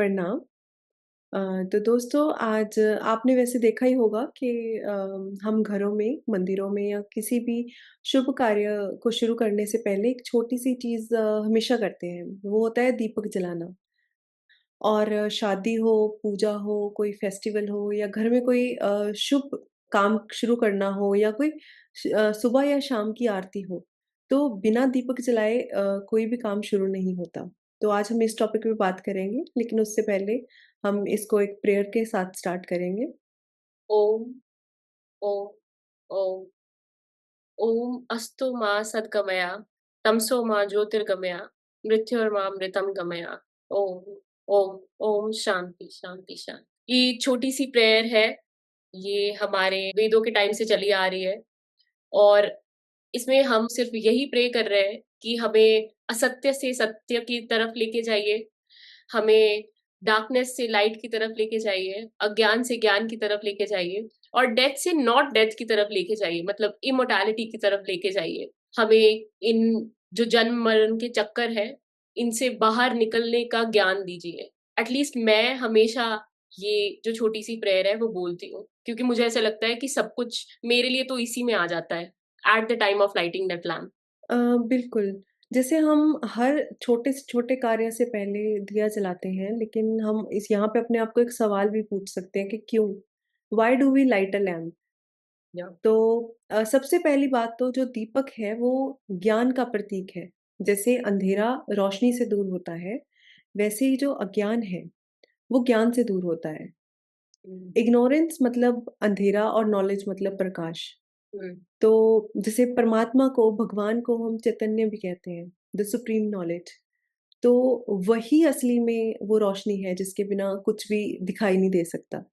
प्रणाम। तो दोस्तों आज आपने वैसे देखा ही होगा कि हम घरों में, मंदिरों में या किसी भी शुभ कार्य को शुरू करने से पहले एक छोटी-सी चीज़ हमेशा करते हैं, वो होता है दीपक जलाना। और शादी हो, पूजा हो, कोई फेस्टिवल हो या घर में कोई शुभ काम शुरू करना हो या कोई सुबह या शाम की आरती हो, तो बिना दीपक जलाए कोई भी काम शुरू नहीं होता। तो आज हम इस टॉपिक पे बात करेंगे, लेकिन उससे पहले हम इसको एक प्रेयर के साथ स्टार्ट करेंगे। ओम ओम ओम ओम अस्तु मा सद्गमया तमसो मा ज्योतिर्गमया मृत्योर्मा गमया। ओम ओम ओम शांति शांति शांति। ये छोटी सी प्रेयर है। ये हमारे वेदों के टाइम से चली आ रही है और इसमें हम सिर्फ यही प्रे कर रहे हैं कि हमें असत्य से सत्य की तरफ लेके जाइए, हमें डार्कनेस से लाइट की तरफ लेके जाइए, अज्ञान से ज्ञान की तरफ लेके जाइए और डेथ से नॉट डेथ की तरफ लेके जाइए, मतलब इमोर्टैलिटी की तरफ लेके जाइए। हमें इन जो जन्म मरण के चक्कर है, इनसे बाहर निकलने का ज्ञान दीजिए। एटलीस्ट मैं हमेशा ये जो छोटी सी प्रेयर है वो बोलती हूँ, क्योंकि मुझे ऐसा लगता है कि सब कुछ मेरे लिए तो इसी में आ जाता है at the time of lighting that lamp. Uh, बिल्कुल, जैसे हम हर छोटे से छोटे कार्य से पहले दिया जलाते हैं, लेकिन हम इस यहाँ पे अपने आप को एक सवाल भी पूछ सकते हैं कि क्यों? Why do we light a lamp? या तो सबसे पहली बात तो जो दीपक है वो ज्ञान का प्रतीक है। जैसे अंधेरा रोशनी से दूर होता है, वैसे ही जो अज्ञान है, वो ज्ञान से दूर होता है। इग्नोरेंस मतलब अंधेरा और नॉलेज मतलब प्रकाश। तो जैसे परमात्मा को, भगवान को हम चैतन्य भी कहते हैं, द सुप्रीम नॉलेज। तो वही असली में वो रोशनी है जिसके बिना कुछ भी दिखाई नहीं दे सकता।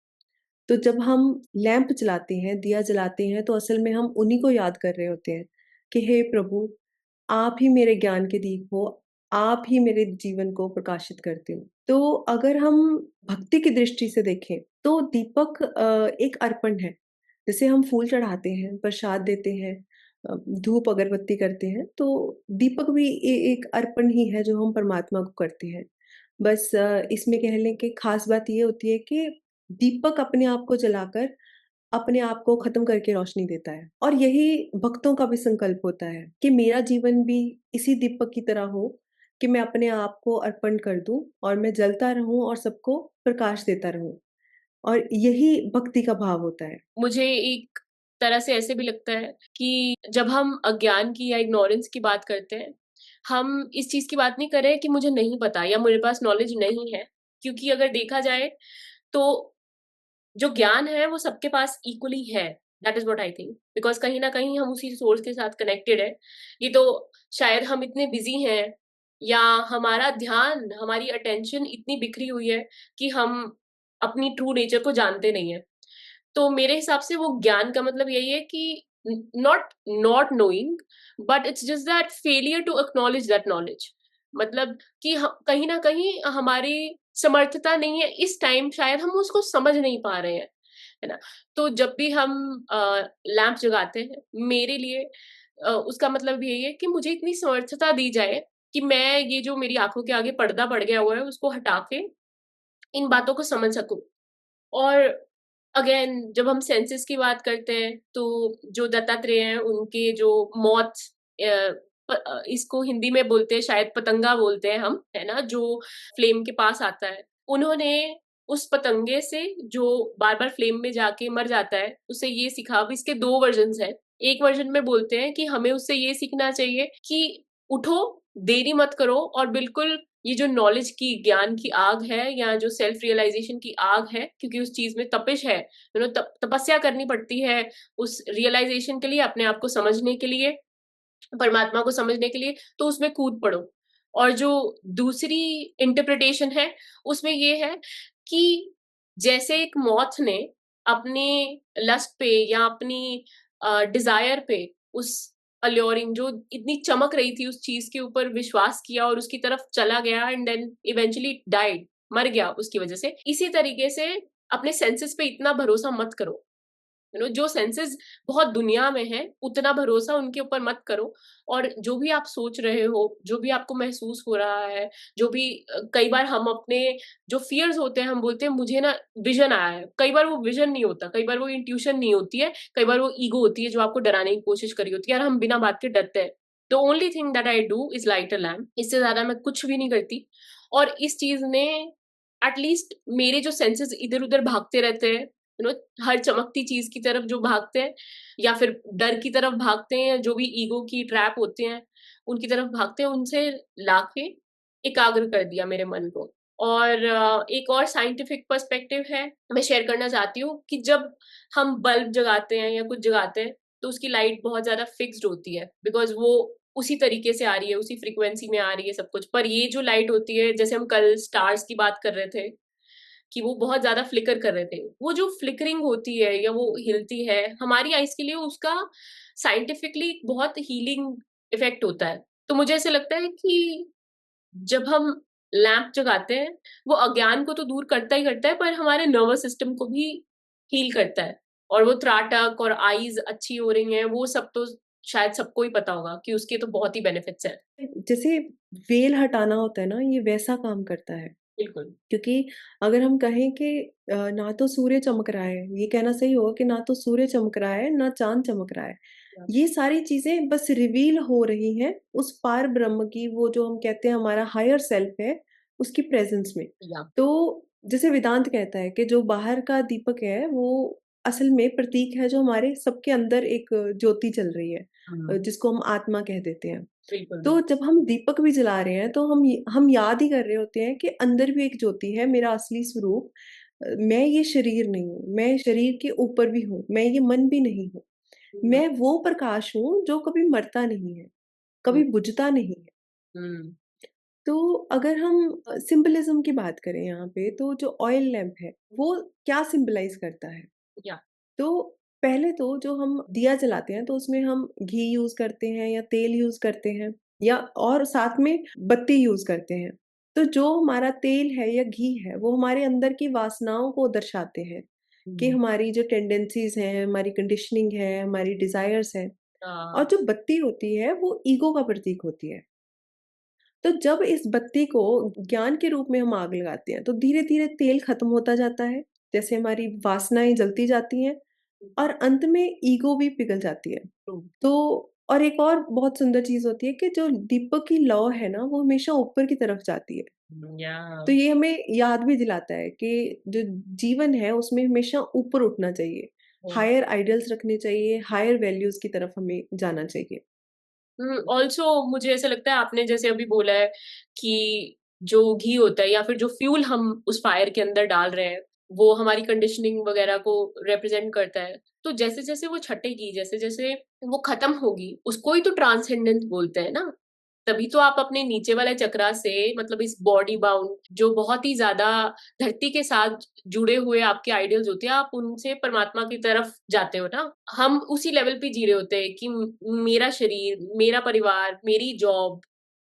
तो जब हम लैंप जलाते हैं, दिया जलाते हैं, तो असल में हम उन्हीं को याद कर रहे होते हैं कि हे प्रभु, आप ही मेरे ज्ञान के दीप हो, आप ही मेरे जीवन को प्रकाशित करते हो। तो अगर हम भक्ति की दृष्टि से देखें, तो दीपक एक अर्पण है। जैसे हम फूल चढ़ाते हैं, प्रसाद देते हैं, धूप अगरबत्ती करते हैं, तो दीपक भी एक अर्पण ही है जो हम परमात्मा को करते हैं। बस इसमें कह लें कि ख़ास बात ये होती है कि दीपक अपने आप को जलाकर अपने आप को ख़त्म करके रोशनी देता है और यही भक्तों का भी संकल्प होता है कि मेरा जीवन भी इसी दीपक की तरह हो कि मैं अपने आप को अर्पण कर दूँ और मैं जलता रहूँ और सबको प्रकाश देता रहूँ और यही भक्ति का भाव होता है। मुझे एक तरह से ऐसे भी लगता है कि जब हम अज्ञान की या इग्नोरेंस की बात करते हैं, हम इस चीज़ की बात नहीं कर रहे हैं कि मुझे नहीं पता या मेरे पास नॉलेज नहीं है। क्योंकि अगर देखा जाए तो जो ज्ञान है वो सबके पास इक्वली है। That is what I think, because कहीं न कहीं हम उसी सोर्स के साथ कनेक्टेड हैं। ये तो शायद हम इतने बिज़ी हैं या हमारा ध्यान, हमारी अटेंशन इतनी बिखरी हुई है कि हम अपनी ट्रू नेचर को जानते नहीं हैं। तो मेरे हिसाब से वो ज्ञान का मतलब यही है कि not not knowing, but it's just that failure to acknowledge that knowledge. मतलब कि कहीं ना कहीं हमारी समर्थता नहीं है इस टाइम, शायद हम उसको समझ नहीं पा रहे हैं, है ना। तो जब भी हम लैंप जगाते हैं, मेरे लिए उसका मतलब यही है कि मुझे इतनी समर्थता दी जाए कि मैं ये जो मेरी आंखों के आगे पर्दा पड़ गया हुआ है उसको हटा के इन बातों को समझ सकूं। और अगेन जब हम सेंसेस की बात करते हैं, तो जो दत्तात्रेय हैं उनके जो मौत, इसको हिंदी में बोलते हैं, शायद पतंगा बोलते हैं हम, है ना, जो फ्लेम के पास आता है। उन्होंने उस पतंगे से जो बार-बार फ्लेम में जाके मर जाता है, उससे ये सीखा। अब इसके 2 वर्जन्स हैं। एक वर्जन में बोलते हैं कि हमें उससे ये सीखना चाहिए कि उठो, देरी मत करो और बिल्कुल ये जो नॉलेज की, ज्ञान की आग है या जो सेल्फ रियलाइजेशन की आग है, क्योंकि उस चीज़ में तपिश है, तपस्या करनी पड़ती है उस रियलाइजेशन के लिए, अपने आप को समझने के लिए, परमात्मा को समझने के लिए, तो उसमें कूद पड़ो। और जो दूसरी इंटरप्रिटेशन है, उसमें ये है कि जैसे एक मॉथ ने अपने लस्ट पे या अपनी डिज़ायर पे, उस अल्योरिंग जो इतनी चमक रही थी उस चीज़ के ऊपर विश्वास किया और उसकी तरफ चला गया एंड देन इवेंचुअली डाइड, मर गया उसकी वजह से। इसी तरीके से अपने सेंसेस पे इतना भरोसा मत करो। जो सेंसेस बहुत दुनिया में है, उतना भरोसा उनके ऊपर मत करो। और जो भी आप सोच रहे हो, जो भी आपको महसूस हो रहा है, जो भी कई बार हम अपने जो फियर्स होते हैं, हम बोलते हैं मुझे ना विजन आया है। कई बार वो विजन नहीं होता, कई बार वो इंट्यूशन नहीं होती है, कई बार वो ईगो होती है जो आपको डराने की कोशिश करी होती है, और हम बिना बात के डरते हैं। The only thing that I do is light a lamp. इससे ज्यादा मैं कुछ भी नहीं करती। और इस चीज ने एटलीस्ट मेरे जो सेंसेस इधर उधर भागते रहते हैं, हर चमकती चीज की तरफ जो भागते हैं, या फिर डर की तरफ भागते हैं, जो भी ईगो की ट्रैप होते हैं उनकी तरफ भागते हैं, उनसे लाके एकाग्र कर दिया मेरे मन को। और एक और साइंटिफिक पर्सपेक्टिव है, मैं शेयर करना चाहती हूँ कि जब हम बल्ब जगाते हैं या कुछ जगाते हैं, तो उसकी लाइट बहुत ज्यादा फिक्स्ड होती है, बिकॉज वो उसी तरीके से आ रही है, उसी फ्रीक्वेंसी में आ रही है सब कुछ। पर ये जो लाइट होती है, जैसे हम कल स्टार्स की बात कर रहे थे कि वो बहुत ज्यादा फ्लिकर कर रहे थे, वो जो फ्लिकरिंग होती है या वो हिलती है, हमारी आइज के लिए उसका साइंटिफिकली बहुत हीलिंग इफेक्ट होता है। तो मुझे ऐसे लगता है कि जब हम लैंप जगाते हैं, वो अज्ञान को तो दूर करता ही करता है, पर हमारे नर्वस सिस्टम को भी हील करता है। और वो त्राटक और आईज अच्छी हो रही हैं, वो सब तो शायद सबको ही पता होगा कि उसके तो बहुत ही बेनिफिट्स हैं। जैसे वेल हटाना होता है ना, ये वैसा काम करता है। बिल्कुल। क्योंकि अगर हम कहें कि ना तो सूर्य चमक रहा है, ये कहना सही होगा कि ना तो सूर्य चमक रहा है, ना चाँद चमक रहा है। ये सारी चीज़ें बस रिवील हो रही हैं उस पार ब्रह्म की, वो जो हम कहते हैं हमारा हायर सेल्फ है, उसकी प्रेज़ेंस में। या तो जैसे वेदांत कहता है कि जो बाहर का दीपक है, वो असल में प्रतीक है जो हमारे सबके अंदर एक ज्योति जल रही है, जिसको हम आत्मा कह देते हैं। बिल्कुल तो बिल्कुल। जब हम दीपक भी जला रहे हैं, तो हम याद ही कर रहे होते हैं कि अंदर भी एक ज्योति है, मेरा असली स्वरूप। मैं ये शरीर नहीं हूँ, मैं शरीर के ऊपर भी हूँ, मैं ये मन भी नहीं हूँ। हम्म, मैं वो प्रकाश हूँ जो कभी मरता नहीं है, कभी बुझता नहीं है। हम्म, तो अगर हम सिंबलिज़्म की बात करें यहाँ पे, तो जो ऑयल लैंप है, वो क्या सिम्बलाइज़ करता है? या तो पहले तो जो हम दिया जलाते हैं, तो उसमें हम घी यूज़ करते हैं या तेल यूज़ करते हैं, या और साथ में बत्ती यूज़ करते हैं। तो जो हमारा तेल है या घी है, वो हमारे अंदर की वासनाओं को दर्शाते हैं कि हम्म, हमारी जो टेंडेंसीज़ हैं, हमारी कंडीशनिंग है, हमारी डिज़ायर्स हैं। और हाँ, जो बत्ती होती है, वो ईगो का प्रतीक होती है। तो जब इस बत्ती को ज्ञान के रूप में हम आग लगाते हैं, तो धीरे-धीरे तेल खत्म होता जाता है, जैसे हमारी वासनाएँ जलती जाती हैं और अंत में ईगो भी पिघल जाती है। ट्रू, तो और एक और बहुत सुंदर चीज़ होती है कि जो दीपक की लौ है ना, वो हमेशा ऊपर की तरफ जाती है। या तो ये हमें याद भी दिलाता है कि जो जीवन है, उसमें हमेशा ऊपर उठना चाहिए। हायर आइडियल्स रखने चाहिए, हायर वैल्यूज़ की तरफ हमें जाना चाहिए। ऑल्सो मुझे ऐसा लगता है, आपने जैसे अभी बोला है कि जो घी होता है या फिर जो फ्यूल हम उस फायर के अंदर डाल रहे हैं, वो हमारी कंडीशनिंग वगैरह को रिप्रेजेंट करता है। तो जैसे जैसे वो छटेगी, जैसे जैसे वो खत्म होगी, उसको ही तो ट्रांसेंडेंस बोलते हैं ना। तभी तो आप अपने नीचे वाले चक्रा से, मतलब इस बॉडी बाउंड जो बहुत ही ज्यादा धरती के साथ जुड़े हुए आपके आइडियल्स होते हैं, आप उनसे परमात्मा की तरफ जाते हो ना। हम उसी लेवल पे जी रहे होते हैं कि मेरा शरीर, मेरा परिवार, मेरी job,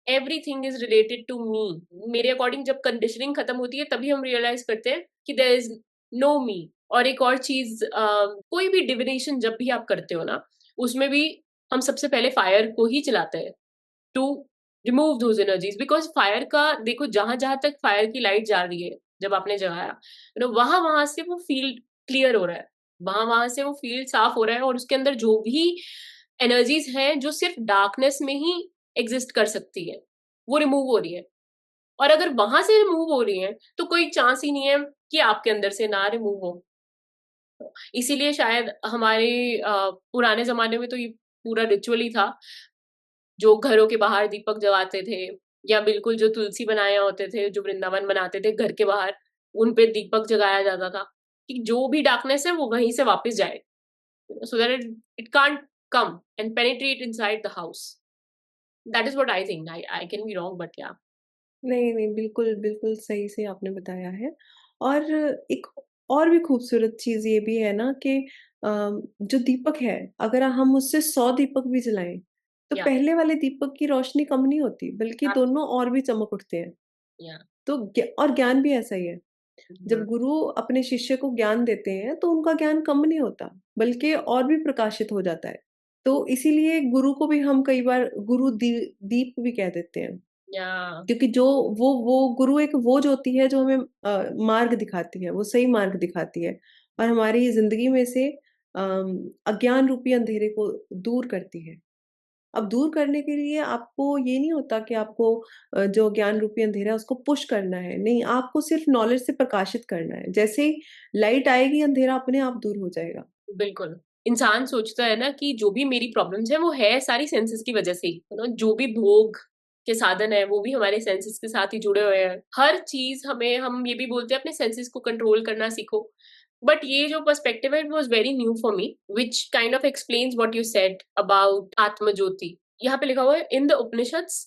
everything is related to me. मेरे अकॉर्डिंग जब कंडीशनिंग खत्म होती है, तभी हम रियलाइज करते हैं कि देयर इज नो मी। और एक और चीज, कोई भी डिविनेशन जब भी आप करते हो ना, उसमें भी हम सबसे पहले फायर को ही चलाते हैं to remove those energies. Because fire का देखो, जहां जहां तक फायर की लाइट जा रही है, जब आपने जगाया, वहां वहां से वो फील्ड क्लियर हो रहा है, वहां वहां से वो फील्ड साफ हो रहा है, और उसके अंदर जो भी एनर्जीज हैं जो सिर्फ डार्कनेस में ही एग्जिस्ट कर सकती है, वो रिमूव हो रही है। और अगर वहां से रिमूव हो रही है, तो कोई चांस ही नहीं है कि आपके अंदर से ना रिमूव हो। इसीलिए शायद हमारे पुराने जमाने में तो ये पूरा रिचुअल ही था, जो घरों के बाहर दीपक जलाते थे, या बिल्कुल जो तुलसी बनाए होते थे, जो वृंदावन बनाते थे घर के बाहर, उन पे दीपक जगाया जाता था कि जो भी डार्कनेस है वो वहीं से वापस जाए, so that it can't come and penetrate inside the house. That is what I think. I can be wrong, but या। नहीं, नहीं, बिल्कुल, बिल्कुल सही से आपने बताया है। और एक और भी खूबसूरत चीज़ ये भी है ना कि जो दीपक है, अगर हम उससे 100 दीपक भी जलाएँ, तो या पहले वाले दीपक की रोशनी कम नहीं होती, बल्कि दोनों और भी चमक उठते हैं। या तो और ज्ञान भी ऐसा ही है। हुँ, जब गुरु अपने शिष्य को ज्ञान देते हैं, तो उनका ज्ञान कम नहीं होता, बल्कि और भी प्रकाशित हो जाता है। तो इसीलिए गुरु को भी हम कई बार दीप भी कह देते हैं, या क्योंकि जो वो गुरु एक वो ज्योति है जो हमें मार्ग दिखाती है, वो सही मार्ग दिखाती है और हमारी ज़िंदगी में से अज्ञान रूपी अंधेरे को दूर करती है। अब दूर करने के लिए आपको ये नहीं होता कि आपको जो ज्ञान रूपी अंधेरा है उसको पुश करना है, नहीं आपको सिर्फ़ नॉलेज से प्रकाशित करना है। जैसे ही लाइट आएगी अंधेरा अपने आप दूर हो जाएगा। बिल्कुल। इंसान सोचता है ना कि जो भी मेरी प्रॉब्लम्स हैं वो है सारी सेंसेस की वज़ह से ही, है ना? जो भी भोग के साधन हैं वो भी हमारे सेंसेस के साथ ही जुड़े हुए हैं। हर चीज़ हमें हम ये भी बोलते हैं अपने सेंसेस को कंट्रोल करना सीखो। बट ये जो पर्सपेक्टिव है it was very new for me which kind of explains what you said about atma jyoti. यहाँ पे लिखा हुआ है in the Upanishads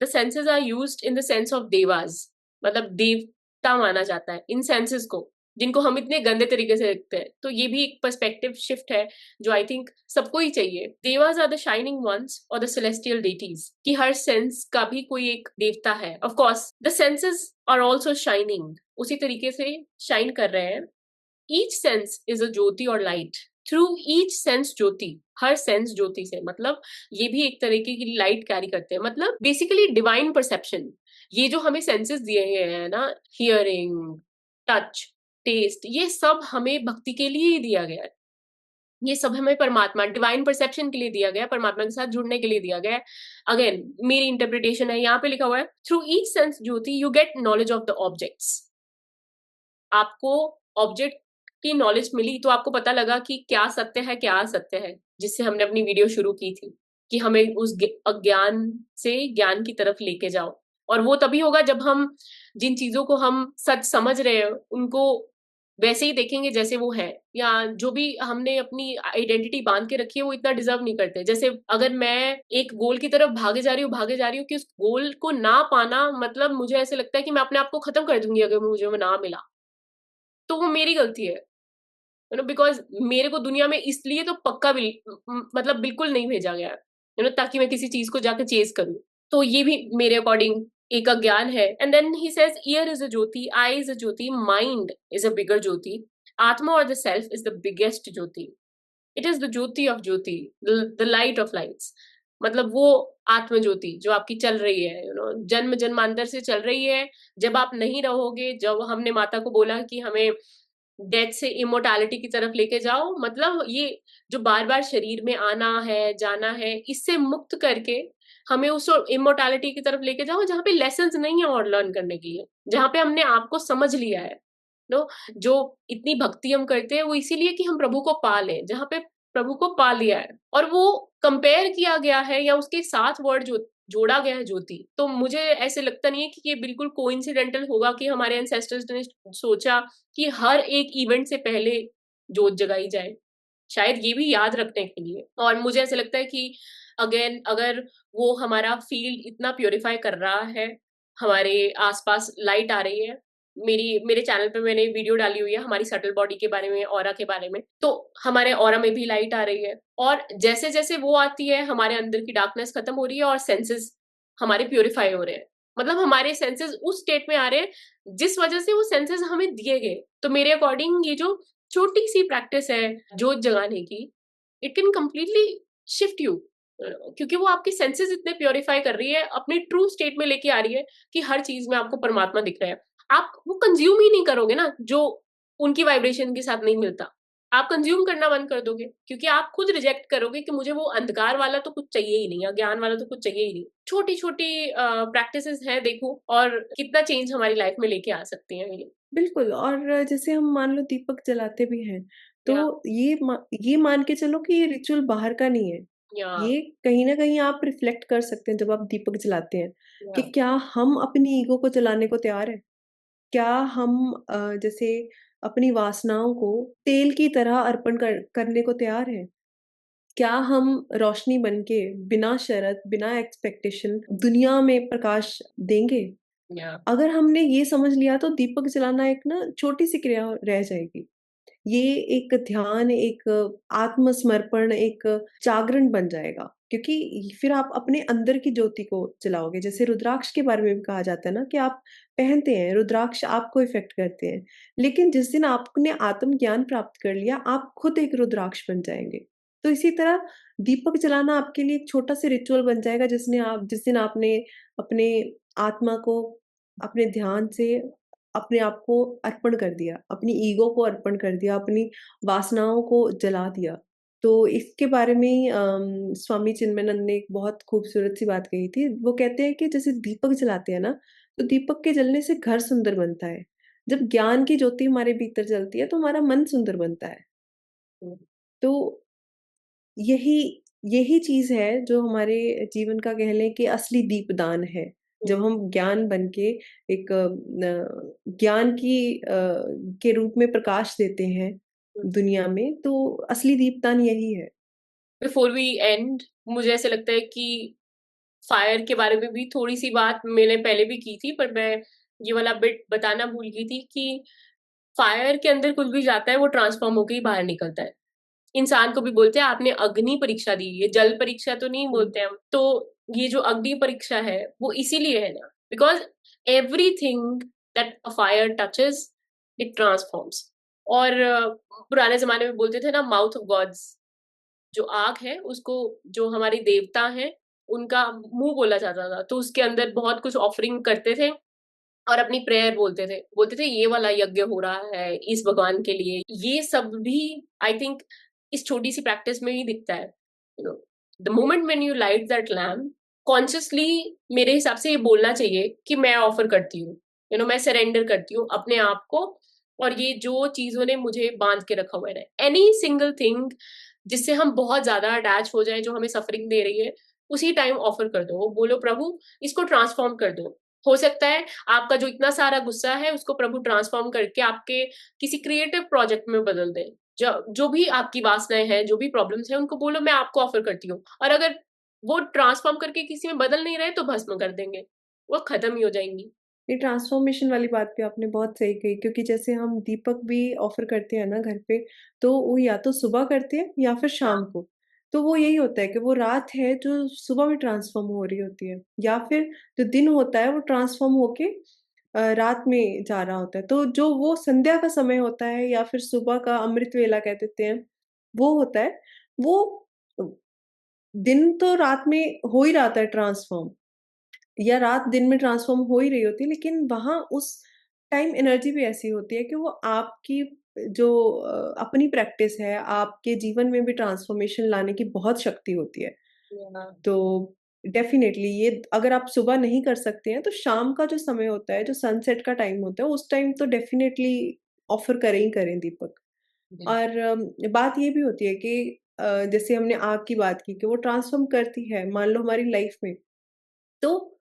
the senses are used in the sense of devas, मतलब देवता माना जाता है इन सेंसेस को, जिनको हम इतने गंदे तरीके से देखते हैं। तो ये भी एक पर्सपेक्टिव शिफ्ट है जो आई थिंक सबको ही चाहिए। Devas are the shining ones और द सेलेस्टियल डेटीज, कि हर सेंस का भी कोई एक देवता है। Of course the senses are also shining, उसी तरीके से शाइन कर रहे हैं। Each sense is a jyoti और light, through each sense jyoti, हर सेंस ज्योति से मतलब ये भी एक तरीके की लाइट कैरी करते हैं, मतलब बेसिकली डिवाइन परसेप्शन। ये जो हमें सेंसेस दिए गए हैं ना, हियरिंग, टच, टेस्ट, ये सब हमें भक्ति के लिए ही दिया गया है। ये सब हमें परमात्मा डिवाइन परसेप्शन के लिए दिया गया है, परमात्मा के साथ जुड़ने के लिए दिया गया है। अगेन मेरी इंटरप्रिटेशन है, यहाँ पे लिखा हुआ है through each sense Jyoti you get knowledge of the objects. आपको ऑब्जेक्ट की नॉलेज मिली तो आपको पता लगा कि क्या सत्य है, क्या असत्य है, जिससे हमने अपनी वीडियो शुरू की थी कि हमें उस अज्ञान से ज्ञान की तरफ लेके जाओ। और वो तभी होगा जब हम जिन चीजों को हम सच समझ रहे हैं उनको वैसे ही देखेंगे जैसे वो है, या जो भी हमने अपनी आइडेंटिटी बांध के रखी है वो इतना डिजर्व नहीं करते। जैसे अगर मैं एक गोल की तरफ भागे जा रही हूँ कि उस गोल को ना पाना, मतलब मुझे ऐसे लगता है कि मैं अपने आप को खत्म कर दूंगी अगर मुझे वो ना मिला, तो वो मेरी गलती है, यू नो, बिकॉज़ मेरे को दुनिया में इसलिए तो पक्का मतलब बिल्कुल नहीं भेजा गया है, यू नो, ताकि मैं किसी चीज़ को जाके चेज़ करूँ। तो ये भी मेरे अकॉर्डिंग एक अज्ञान है। And then he says ear is a jyoti, eye is a jyoti, mind is a bigger jyoti, atma और the self is the biggest jyoti. It is the jyoti of jyoti, the light of lights. मतलब वो आत्म ज्योति जो आपकी चल रही है, यू नो, जन्म जन्मांतर से चल रही है। जब आप नहीं रहोगे, जब हमने माता को बोला कि हमें डेथ से इमोर्टैलिटी की तरफ लेके जाओ, मतलब ये जो बार-बार शरीर में आना है, जाना है, इससे मुक्त करके हमें उस इमोर्टैलिटी की तरफ लेके जाओ जहाँ पे लेसन्स नहीं है और लर्न करने के लिए, जहाँ पे हमने आपको समझ लिया है। नो, जो इतनी भक्ति हम करते हैं वो इसीलिए कि हम प्रभु को पा लें, जहाँ पे प्रभु को पा लिया है और वो कंपेयर किया गया है या उसके साथ वर्ड जो जोड़ा गया है ज्योति, तो मुझे ऐसे लगता नहीं है कि ये बिल्कुल कोइंसिडेंटल होगा कि हमारे एंसेस्टर्स ने सोचा कि हर एक इवेंट से पहले जोत जगाई जाए। शायद ये भी याद रखने के लिए। और मुझे ऐसा लगता है कि अगेन अगर वो हमारा फील्ड इतना प्यूरिफाई कर रहा है, हमारे आस-पास लाइट आ रही है। मेरे चैनल पे मैंने वीडियो डाली हुई है हमारी सटल बॉडी के बारे में, ऑरा के बारे में। तो हमारे ऑरा में भी लाइट आ रही है और जैसे-जैसे वो आती है, हमारे अंदर की डार्कनेस खत्म हो रही है और सेंसेस हमारे प्यूरिफाई हो रहे हैं। मतलब हमारे सेंसेस उस स्टेट में आ रहे हैं जिस वजह से वो सेंसेस हमें दिए गए। तो मेरे अकॉर्डिंग ये जो छोटी-सी प्रैक्टिस है जोत जगाने की, it can completely shift you, क्योंकि वो आपके सेंसेस इतने प्यूरिफाई कर रही है, अपनी ट्रू स्टेट में लेके आ रही है कि हर चीज़ में आपको परमात्मा दिख रहा है। आप वो कंज़्यूम ही नहीं करोगे ना, जो उनकी वाइब्रेशन के साथ नहीं मिलता। आप कंज़्यूम करना बंद कर दोगे, क्योंकि आप खुद रिजेक्ट करोगे कि मुझे वो अंधकार वाला तो कुछ चाहिए ही नहीं, अज्ञान वाला तो कुछ चाहिए ही नहीं। छोटी-छोटी प्रैक्टिसेज़ हैं, देखो और कितना चेंज हमारी लाइफ में लेके आ सकती हैं ये। बिल्कुल और जैसे हम मान लो दीपक जलाते भी हैं, या तो ये मान के चलो कि ये रिचुअल बाहर का नहीं है। या ये कहीं न कहीं आप रिफ्लेक्ट कर सकते हैं जब आप दीपक जलाते हैं, कि या क्या हम अपनी ईगो को जलाने को तैयार हैं? क्या हम जैसे अपनी वासनाओं को तेल की तरह अर्पण करने को तैयार हैं? क्या हम रोशनी बन के बिना शर्त, बिना एक्सपेक्टेशन दुनिया में प्रकाश देंगे? या अगर हमने ये समझ लिया तो दीपक जलाना एक ना छोटी-सी क्रिया रह जाएगी। ये एक ध्यान, एक आत्मसमर्पण, एक जागरण बन जाएगा। क्योंकि फिर आप अपने अंदर की ज्योति को जलाओगे। जैसे रुद्राक्ष के बारे में भी कहा जाता है ना कि आप पहनते हैं, रुद्राक्ष आपको इफ़ेक्ट करते हैं। लेकिन जिस दिन आपने आत्मज्ञान प्राप्त कर लिया, आप खुद एक रुद्राक्ष बन जाएँगे। तो इसी तरह दीपक जलाना आपके लिए एक छोटा-सा रिचुअल बन जाएगा जिस दिन आपने अपने आत्मा को अपने ध्यान से अपने आप को अर्पण कर दिया, अपनी ईगो को अर्पण कर दिया, अपनी वासनाओं को जला दिया। तो इसके बारे में स्वामी चिन्मयानंद ने एक बहुत खूबसूरत सी बात कही थी। वो कहते हैं कि जैसे दीपक जलाते हैं ना, तो दीपक के जलने से घर सुंदर बनता है। जब ज्ञान की ज्योति हमारे भीतर जलती है, तो हमारा मन सुंदर बनता है। तो यही यही चीज़ है जो हमारे जीवन का कह लें कि असली दीपदान है। जब हम ज्ञान बन के एक ज्ञान के रूप में प्रकाश देते हैं दुनिया में, तो असली दीपदान यही है। बिफोर वी एंड, मुझे ऐसा लगता है कि फायर के बारे में भी थोड़ी सी बात मैंने पहले भी की थी, पर मैं ये वाला बिट बताना भूल गई थी कि फायर के अंदर कुछ भी जाता है वो ट्रांसफॉर्म होकर ही बाहर निकलता है। इंसान को भी बोलते हैं आपने अग्नि परीक्षा दी, ये जल परीक्षा तो नहीं हुँ, बोलते हम। तो ये जो अग्नि परीक्षा है वो इसीलिए है ना, because everything that a fire touches it transforms. और पुराने जमाने में बोलते थे ना, माउथ ऑफ गॉड्स, जो आग है उसको, जो हमारे देवता हैं उनका मुंह बोला जाता था, तो उसके अंदर बहुत कुछ ऑफरिंग करते थे और अपनी प्रेयर बोलते थे ये वाला यज्ञ हो रहा है इस भगवान के लिए। ये सब भी आई थिंक इस छोटी सी प्रैक्टिस में ही दिखता है। You know, the moment when you light that lamp, consciously मेरे हिसाब से ये बोलना चाहिए कि मैं ऑफर करती हूँ, मैं सरेंडर करती हूँ अपने आप को। और ये जो चीजों ने मुझे बांध के रखा हुआ है, एनी सिंगल थिंग जिससे हम बहुत ज्यादा अटैच हो जाए, जो हमें सफरिंग दे रही है, उसी टाइम ऑफर कर दो। बोलो प्रभु इसको ट्रांसफॉर्म कर दो। हो सकता है आपका जो इतना सारा गुस्सा है उसको प्रभु ट्रांसफॉर्म करके आपके किसी क्रिएटिव प्रोजेक्ट में बदल दे। जो भी आपकी वासनाएं हैं, जो भी प्रॉब्लम्स हैं, उनको बोलो मैं आपको ऑफर करती हूँ। और अगर वो ट्रांसफॉर्म करके किसी में बदल नहीं रहे तो भस्म कर देंगे, वो खत्म ही हो जाएंगी। ये ट्रांसफ़ॉर्मेशन वाली बात भी आपने बहुत सही कही क्योंकि जैसे हम दीपक भी ऑफ़र करते हैं ना घर पे, तो वो या तो सुबह करते हैं या फिर शाम को। तो वो यही होता है कि वो रात है जो सुबह में ट्रांसफ़ॉर्म हो रही होती है या फिर जो दिन होता है वो ट्रांसफ़ॉर्म होके रात में जा रहा होता है। तो जो वो संध्या का समय होता है या फिर सुबह का अमृत वेला कह देते हैं, वो होता है, वो अ, दिन तो रात में हो ही रहा था ट्रांसफ़ॉर्म। या रात दिन में ट्रांसफ़ॉर्म हो ही रही होती है, लेकिन वहाँ उस टाइम एनर्जी भी ऐसी होती है कि वो आपकी जो अपनी प्रैक्टिस है, आपके जीवन में भी ट्रांसफ़ॉर्मेशन लाने की बहुत शक्ति होती है। तो डेफ़िनेटली ये अगर आप सुबह नहीं कर सकते हैं, तो शाम का जो समय होता है, जो सनसेट का टाइम होता है, उस टाइम तो डेफ़िनेटली ऑफ़र करें ही करें दीपक। और बात ये भी होती है कि जैसे हमने आग की बात की कि वो ट्रांसफ़ॉर्म करती है, मान लो हमारी लाइफ़ में, तो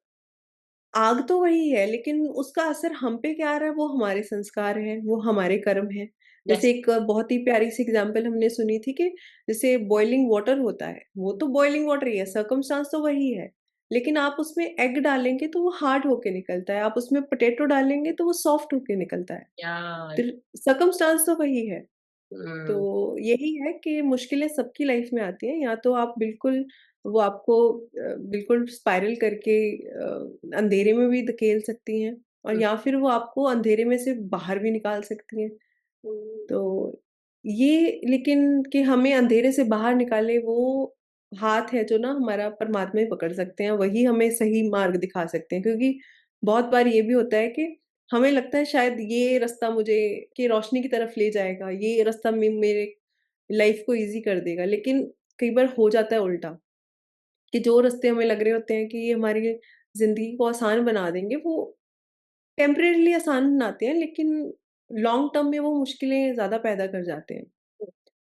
आग तो वही है, लेकिन उसका असर हम पे क्या आ रहा है, वो हमारे संस्कार हैं, वो हमारे कर्म हैं। जैसे यस। एक बहुत ही प्यारी सी एग्ज़ाम्पल हमने सुनी थी कि जैसे बॉइलिंग वाटर होता है, वो तो बॉइलिंग वाटर ही है, सर्कमस्टांस तो वही है। लेकिन आप उसमें एग डालेंगे तो वो हार्ड होके निकलता है, आप उसमें पोटैटो डालेंगे तो वो सॉफ्ट होके निकलता है। यार। फिर सर्कमस्टांस तो वही है। तो हम्म। यही है कि मुश्किलें सबकी लाइफ में आती हैं, या तो आप बिल्कुल वो आपको बिल्कुल स्पाइरल करके अंधेरे में भी धकेल सकती हैं और या फिर वो आपको अंधेरे में से बाहर भी निकाल सकती हैं। तो ये लेकिन कि हमें अंधेरे से बाहर निकाले वो हाथ है जो ना हमारा परमात्मा ही पकड़ सकते हैं, वही हमें सही मार्ग दिखा सकते हैं। क्योंकि बहुत बार ये भी होता है कि हमें लगता है शायद ये रास्ता मुझे कि रोशनी की तरफ ले जाएगा, ये रास्ता मेरे लाइफ को ईज़ी कर देगा। लेकिन कई बार हो जाता है उल्टा, कि जो रास्ते हमें लग रहे होते हैं कि ये हमारी ज़िंदगी को आसान बना देंगे, वो टेम्परेरीली आसान बनाते हैं, लेकिन लॉन्ग टर्म में वो मुश्किलें ज़्यादा पैदा कर जाते हैं।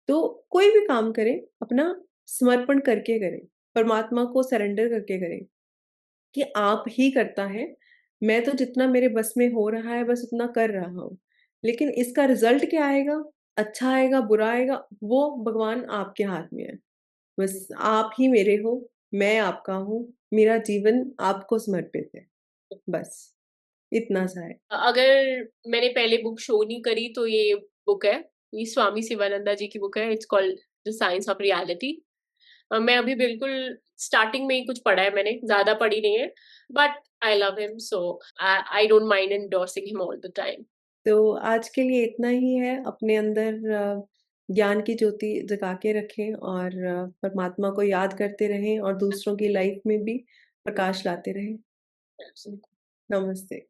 तो कोई भी काम करें, अपना समर्पण करके करें, परमात्मा को सरेंडर करके करें, कि आप ही करता है, मैं तो जितना मेरे बस में हो रहा है बस उतना कर रहा हूँ। लेकिन इसका रिज़ल्ट क्या आएगा, अच्छा आएगा, बुरा आएगा, वो भगवान आपके हाथ में है। बस आप ही मेरे हो, मैं आपका हूँ, मेरा जीवन आपको समर्पित है। बस, इतना सा है। अगर मैंने पहले बुक शो नहीं करी तो ये बुक है, ये स्वामी शिवानंदा जी की बुक है, it's called the science of reality. मैं अभी बिल्कुल स्टार्टिंग में ही कुछ पढ़ा है मैंने, ज़्यादा पढ़ी नहीं है, but I love him so I don't mind endorsing him all the time. तो आज के लिए इतना ही है। अपने अंदर ज्ञान की ज्योति जगा के रखें और परमात्मा को याद करते रहें और दूसरों की लाइफ में भी प्रकाश लाते रहें। नमस्ते।